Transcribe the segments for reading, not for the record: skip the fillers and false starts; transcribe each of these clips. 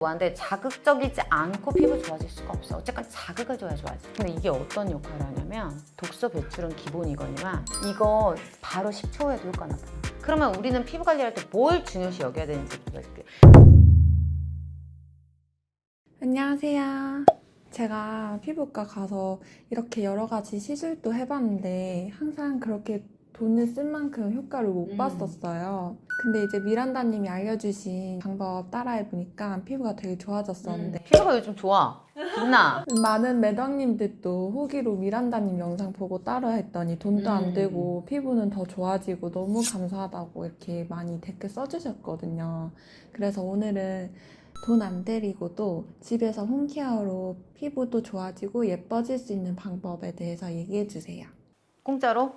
근데 자극적이지 않고 피부 좋아질 수가 없어. 어쨌건 자극을 줘야 좋아지. 근데 이게 어떤 역할을 하냐면 독소 배출은 기본이거니와 이거 바로 10초 후에도 효과 나타나. 그러면 우리는 피부 관리할 때 뭘 중요시 여겨야 되는지 보여줄게. 안녕하세요. 제가 피부과 가서 이렇게 여러 가지 시술도 해봤는데 항상 그렇게 돈을 쓴 만큼 효과를 못 봤었어요. 근데 이제 미란다님이 알려주신 방법 따라해보니까 피부가 되게 좋아졌었는데 피부가 요즘 좋아. 빛나. 많은 매덕님들도 후기로 미란다님 영상 보고 따라했더니 돈도 안 들고 피부는 더 좋아지고 너무 감사하다고 이렇게 많이 댓글 써주셨거든요. 그래서 오늘은 돈 안 들이고도 집에서 홈케어로 피부도 좋아지고 예뻐질 수 있는 방법에 대해서 얘기해주세요. 공짜로?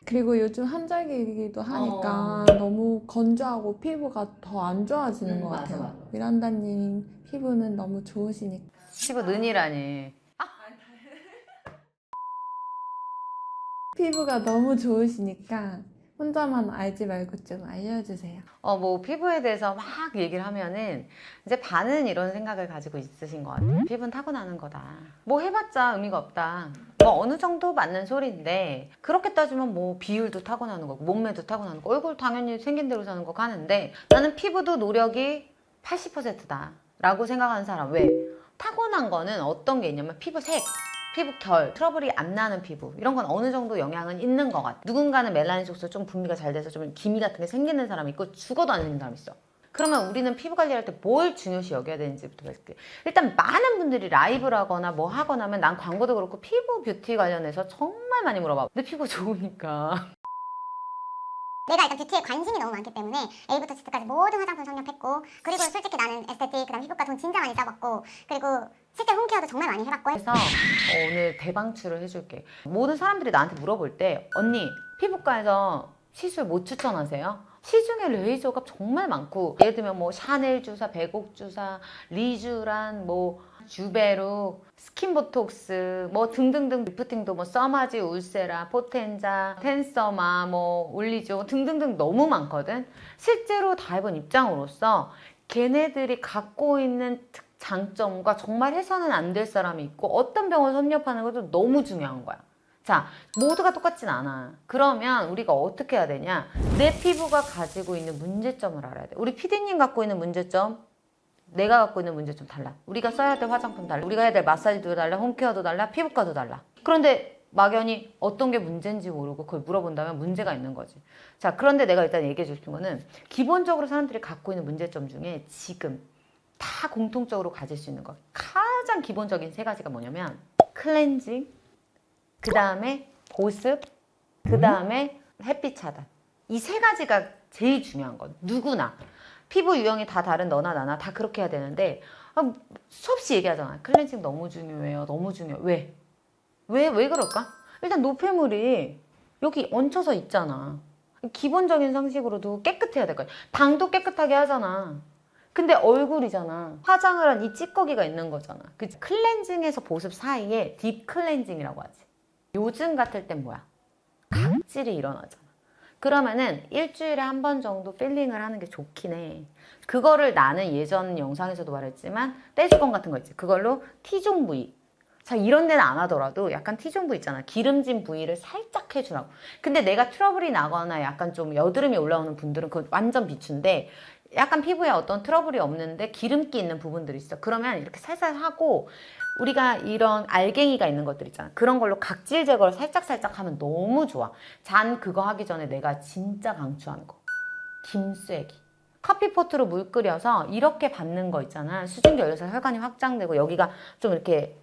그리고 요즘 한절기이기도 하니까 너무 건조하고 피부가 더 안 좋아지는 것 같아요. 맞아. 미란다님 피부는 너무 좋으시니까. 피부 는이라니. 피부가 너무 좋으시니까 혼자만 알지 말고 좀 알려주세요. 뭐 피부에 대해서 막 얘기를 하면은 이제 반은 이런 생각을 가지고 있으신 것 같아요. 피부는 타고나는 거다. 뭐 해봤자 의미가 없다. 뭐 어느 정도 맞는 소리인데 그렇게 따지면 뭐 비율도 타고나는 거고 몸매도 타고나는 거고 얼굴 당연히 생긴 대로 사는 거고 하는데 나는 피부도 노력이 80%다 라고 생각하는 사람. 왜? 타고난 거는 어떤 게 있냐면 피부색, 피부결, 트러블이 안 나는 피부 이런 건 어느 정도 영향은 있는 것 같아. 누군가는 멜라닌 색소 좀 분비가 잘 돼서 좀 기미 같은 게 생기는 사람이 있고 죽어도 안 생기는 사람이 있어. 그러면 우리는 피부 관리할 때 뭘 중요시 여겨야 되는지부터 볼게요. 일단 많은 분들이 라이브를 하거나 뭐 하거나 하면 난 광고도 그렇고 피부 뷰티 관련해서 정말 많이 물어봐. 내 피부 좋으니까. 내가 일단 뷰티에 관심이 너무 많기 때문에 A부터 Z까지 모든 화장품 섭렵했고, 그리고 솔직히 나는 에스테틱 그다음 피부과 돈 진짜 많이 짜봤고, 그리고 실제 홈케어도 정말 많이 해봤고 그래서 오늘 대방출을 해줄게. 모든 사람들이 나한테 물어볼 때 언니 피부과에서 시술 뭐 추천하세요? 시중에 레이저가 정말 많고 예를 들면 뭐 샤넬 주사, 백옥 주사, 리쥬란, 뭐 주베루, 스킨보톡스 뭐 등등등 리프팅도 뭐 써마지, 울세라, 포텐자, 텐서마, 뭐 올리죠 등등등 너무 많거든. 실제로 다 해본 입장으로서 걔네들이 갖고 있는 장점과 정말 해서는 안 될 사람이 있고 어떤 병을 섭렵하는 것도 너무 중요한 거야. 자, 모두가 똑같진 않아. 그러면 우리가 어떻게 해야 되냐? 내 피부가 가지고 있는 문제점을 알아야 돼. 우리 PD님 갖고 있는 문제점, 내가 갖고 있는 문제점 달라. 우리가 써야 될 화장품 달라. 우리가 해야 될 마사지도 달라. 홈케어도 달라. 피부과도 달라. 그런데 막연히 어떤 게 문제인지 모르고 그걸 물어본다면 문제가 있는 거지. 자, 그런데 내가 일단 얘기해 주고 싶은 거는 기본적으로 사람들이 갖고 있는 문제점 중에 지금 다 공통적으로 가질 수 있는 것 가장 기본적인 세 가지가 뭐냐면 클렌징, 그 다음에 보습, 그 다음에 햇빛 차단. 이 세 가지가 제일 중요한 건 누구나 피부 유형이 다 다른 너나 나나 다 그렇게 해야 되는데 수없이 얘기하잖아. 클렌징 너무 중요해요. 너무 중요해. 왜 그럴까? 일단 노폐물이 여기 얹혀서 있잖아. 기본적인 상식으로도 깨끗해야 될 거야. 방도 깨끗하게 하잖아. 근데 얼굴이잖아. 화장을 한 이 찌꺼기가 있는 거잖아. 그치? 클렌징에서 보습 사이에 딥 클렌징이라고 하지. 요즘 같을 땐 뭐야? 각질이 일어나잖아. 그러면은 일주일에 한 번 정도 필링을 하는 게 좋긴 해. 그거를 나는 예전 영상에서도 말했지만 떼주건 같은 거 있지. 그걸로 T존 부위. 자, 이런 데는 안 하더라도 약간 T존 부위 있잖아. 기름진 부위를 살짝 해주라고. 근데 내가 트러블이 나거나 약간 좀 여드름이 올라오는 분들은 그거 완전 비추인데 약간 피부에 어떤 트러블이 없는데 기름기 있는 부분들이 있어. 그러면 이렇게 살살 하고 우리가 이런 알갱이가 있는 것들 있잖아. 그런 걸로 각질 제거를 살짝살짝 하면 너무 좋아. 잔 그거 하기 전에 내가 진짜 강추하는 거. 김쐐기. 커피포트로 물 끓여서 이렇게 받는 거 있잖아. 수증기 열려서 혈관이 확장되고 여기가 좀 이렇게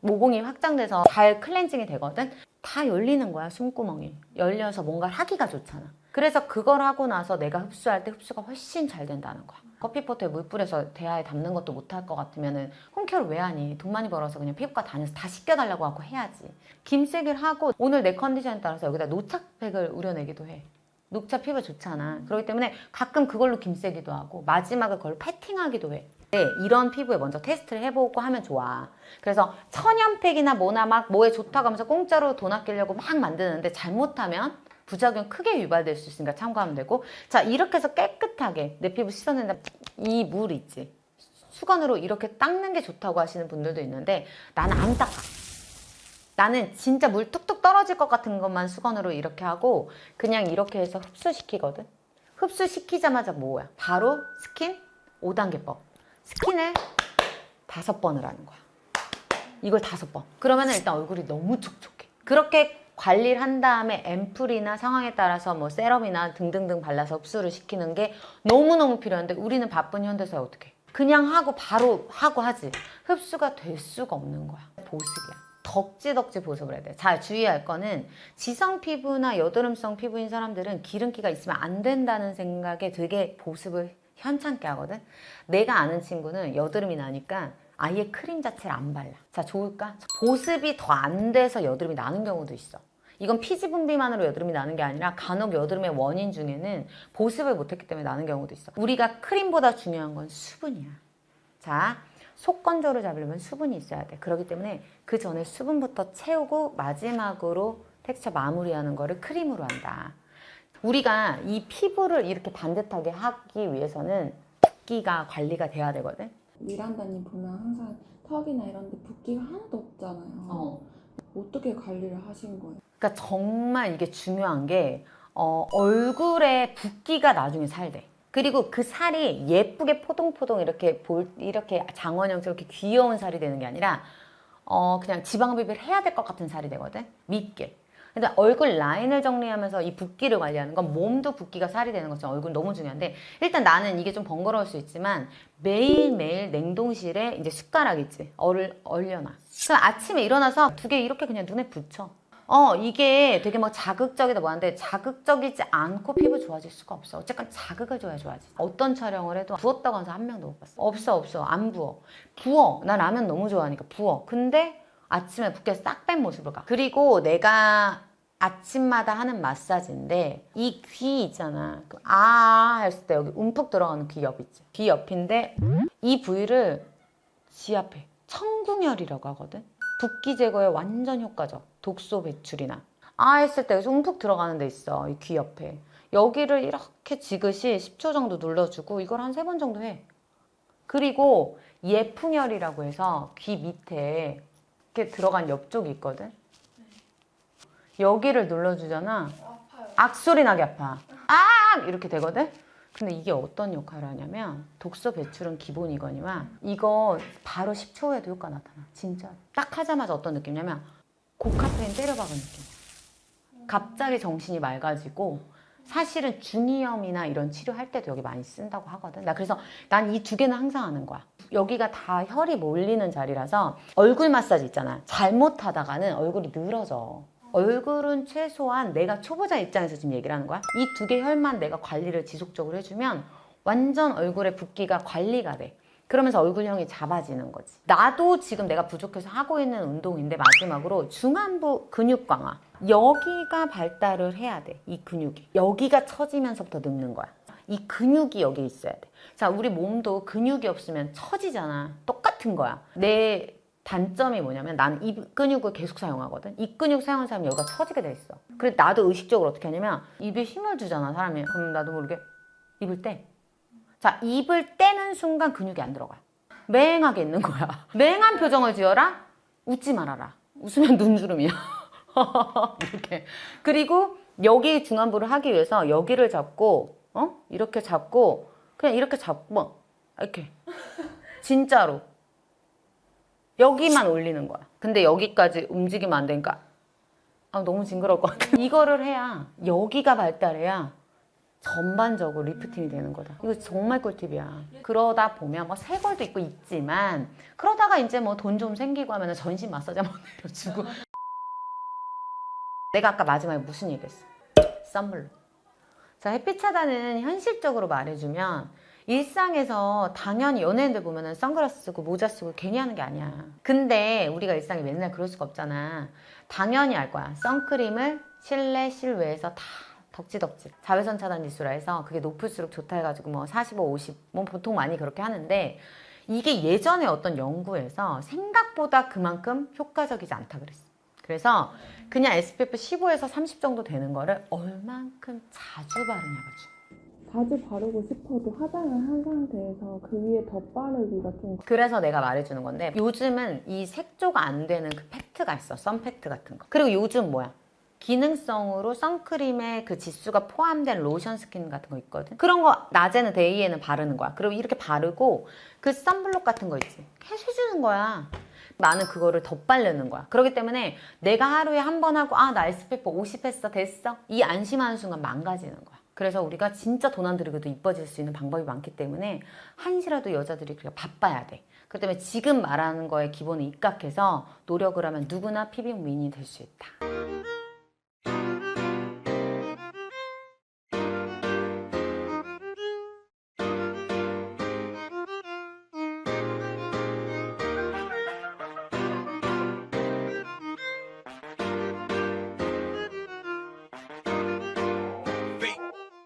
모공이 확장돼서 잘 클렌징이 되거든. 다 열리는 거야. 숨구멍이. 열려서 뭔가를 하기가 좋잖아. 그래서 그걸 하고 나서 내가 흡수할 때 흡수가 훨씬 잘 된다는 거야. 커피포트에 물 뿌려서 대야에 담는 것도 못할 것 같으면은 홈케어를 왜 하니? 돈 많이 벌어서 그냥 피부과 다녀서 다 씻겨달라고 하고 해야지. 김쐐기를 하고 오늘 내 컨디션에 따라서 여기다 노착팩을 우려내기도 해. 녹차 피부에 좋잖아. 그렇기 때문에 가끔 그걸로 김쐐기도 하고 마지막에 그걸 패팅하기도 해. 네, 이런 피부에 먼저 테스트를 해보고 하면 좋아. 그래서 천연팩이나 뭐나 막 뭐에 좋다고 하면서 공짜로 돈 아끼려고 막 만드는데 잘못하면 부작용 크게 유발될 수 있으니까 참고하면 되고. 자, 이렇게 해서 깨끗하게 내 피부 씻었는데 이 물 있지, 수건으로 이렇게 닦는 게 좋다고 하시는 분들도 있는데 나는 안 닦아. 나는 진짜 물 뚝뚝 떨어질 것 같은 것만 수건으로 이렇게 하고 그냥 이렇게 해서 흡수시키거든. 흡수시키자마자 뭐야? 바로 스킨 5단계법. 스킨을 5번을 하는 거야. 이걸 5번. 그러면 일단 얼굴이 너무 촉촉해. 그렇게 관리를 한 다음에 앰플이나 상황에 따라서 뭐 세럼이나 등등등 발라서 흡수를 시키는 게 너무너무 필요한데 우리는 바쁜 현대사에 어떻게? 그냥 하고 바로 하고 하지. 흡수가 될 수가 없는 거야. 보습이야. 덕지덕지 보습을 해야 돼. 자, 주의할 거는 지성 피부나 여드름성 피부인 사람들은 기름기가 있으면 안 된다는 생각에 되게 보습을 현찮게 하거든. 내가 아는 친구는 여드름이 나니까 아예 크림 자체를 안 발라. 자, 좋을까? 보습이 더 안 돼서 여드름이 나는 경우도 있어. 이건 피지 분비만으로 여드름이 나는 게 아니라 간혹 여드름의 원인 중에는 보습을 못했기 때문에 나는 경우도 있어. 우리가 크림보다 중요한 건 수분이야. 자, 속 건조를 잡으려면 수분이 있어야 돼. 그렇기 때문에 그 전에 수분부터 채우고 마지막으로 텍스처 마무리하는 거를 크림으로 한다. 우리가 이 피부를 이렇게 반듯하게 하기 위해서는 붓기가 관리가 돼야 되거든. 미란다님 보면 항상 턱이나 이런 데 붓기가 하나도 없잖아요. 어떻게 관리를 하신 거예요? 그러니까 정말 이게 중요한 게 얼굴에 붓기가 나중에 살대. 그리고 그 살이 예쁘게 포동포동 이렇게 장원영처럼 이렇게 귀여운 살이 되는 게 아니라 그냥 지방 흡입을 해야 될 것 같은 살이 되거든. 밉게. 근데 얼굴 라인을 정리하면서 이 붓기를 관리하는 건 몸도 붓기가 살이 되는 것처럼 얼굴 너무 중요한데 일단 나는 이게 좀 번거로울 수 있지만 매일매일 냉동실에 이제 숟가락 있지. 얼려놔. 그럼 아침에 일어나서 2개 이렇게 그냥 눈에 붙여. 이게 되게 막 자극적이다 뭐하는데 자극적이지 않고 피부 좋아질 수가 없어. 어쨌건 자극을 줘야 좋아지. 어떤 촬영을 해도 부었다고 하는 사람 한 명도 못 봤어. 없어. 안 부어. 부어. 나 라면 너무 좋아하니까 부어. 근데 아침에 붓기 싹 뺀 모습을 가. 그리고 내가 아침마다 하는 마사지인데 이 귀 있잖아. 했을 때 여기 움푹 들어가는 귀 옆 있지. 귀 옆인데 이 부위를 지압해. 청궁혈이라고 하거든. 붓기 제거에 완전 효과적. 독소 배출이나 했을 때 여기서 움푹 들어가는 데 있어. 이 귀 옆에. 여기를 이렇게 지그시 10초 정도 눌러주고 이걸 한 3번 정도 해. 그리고 예풍혈이라고 해서 귀 밑에 이렇게 들어간 옆쪽이 있거든. 여기를 눌러주잖아. 악소리 나게 아파. 이렇게 되거든. 근데 이게 어떤 역할을 하냐면 독소 배출은 기본이거니와 이거 바로 10초 후에도 효과 나타나. 진짜 딱 하자마자 어떤 느낌이냐면 고카페인 때려박은 느낌. 갑자기 정신이 맑아지고 사실은 중이염이나 이런 치료할 때도 여기 많이 쓴다고 하거든. 나 그래서 난 이 2개는 항상 하는 거야. 여기가 다 혈이 몰리는 자리라서 얼굴 마사지 있잖아. 잘못하다가는 얼굴이 늘어져. 얼굴은 최소한 내가 초보자 입장에서 지금 얘기를 하는 거야. 이 2개 혈만 내가 관리를 지속적으로 해주면 완전 얼굴의 붓기가 관리가 돼. 그러면서 얼굴형이 잡아지는 거지. 나도 지금 내가 부족해서 하고 있는 운동인데 마지막으로 중안부 근육 강화. 여기가 발달을 해야 돼. 이 근육이. 여기가 처지면서부터 늙는 거야. 이 근육이 여기 있어야 돼. 자, 우리 몸도 근육이 없으면 처지잖아. 똑같은 거야. 내 단점이 뭐냐면 나는 이 근육을 계속 사용하거든. 이 근육 사용하는 사람이 여기가 처지게 돼 있어. 그래서 나도 의식적으로 어떻게 하냐면 입에 힘을 주잖아, 사람이. 그럼 나도 모르게 입을 떼. 자, 입을 떼는 순간 근육이 안 들어가. 맹하게 있는 거야. 맹한 표정을 지어라? 웃지 말아라. 웃으면 눈주름이야. 이렇게. 그리고 여기 중안부를 하기 위해서 여기를 잡고 이렇게 잡고 그냥 이렇게 잡고 이렇게 진짜로 여기만 올리는 거야. 근데 여기까지 움직이면 안 되니까 너무 징그러울 것 같아. 이거를 해야 여기가 발달해야 전반적으로 리프팅이 되는 거다. 이거 정말 꿀팁이야. 그러다 보면 뭐 쇄골도 있고 있지만 그러다가 이제 뭐 돈 좀 생기고 하면 전신 마사지 한번 내려주고. 내가 아까 마지막에 무슨 얘기했어? 썬블록. 자, 햇빛 차단은 현실적으로 말해주면 일상에서 당연히 연예인들 보면은 선글라스 쓰고 모자 쓰고 괜히 하는 게 아니야. 근데 우리가 일상에 맨날 그럴 수가 없잖아. 당연히 알 거야. 선크림을 실내 실외에서 다 덕지덕지 자외선 차단 지수라 해서 그게 높을수록 좋다 해가지고 뭐 45, 50 뭐 보통 많이 그렇게 하는데 이게 예전에 어떤 연구에서 생각보다 그만큼 효과적이지 않다 그랬어. 그래서 그냥 SPF 15에서 30 정도 되는 거를 얼만큼 자주 바르냐가 중요해요. 자주 바르고 싶어도 화장을 한 상태에서 그 위에 덧바르기가 좀 그래서 내가 말해주는 건데 요즘은 이 색조가 안 되는 그 팩트가 있어. 선팩트 같은 거. 그리고 요즘 뭐야? 기능성으로 선크림에 그 지수가 포함된 로션 스킨 같은 거 있거든. 그런 거 낮에는 데이에는 바르는 거야. 그리고 이렇게 바르고 그 선블록 같은 거 있지. 계속 해주는 거야. 나는 그거를 덧바르는 거야. 그렇기 때문에 내가 하루에 한 번 하고 나 SPF 50 했어 됐어 이 안심하는 순간 망가지는 거야. 그래서 우리가 진짜 돈 안 들이고도 이뻐질 수 있는 방법이 많기 때문에 한시라도 여자들이 그렇게 바빠야 돼. 그렇기 때문에 지금 말하는 거에 기본에 입각해서 노력을 하면 누구나 피부 미인이 될 수 있다.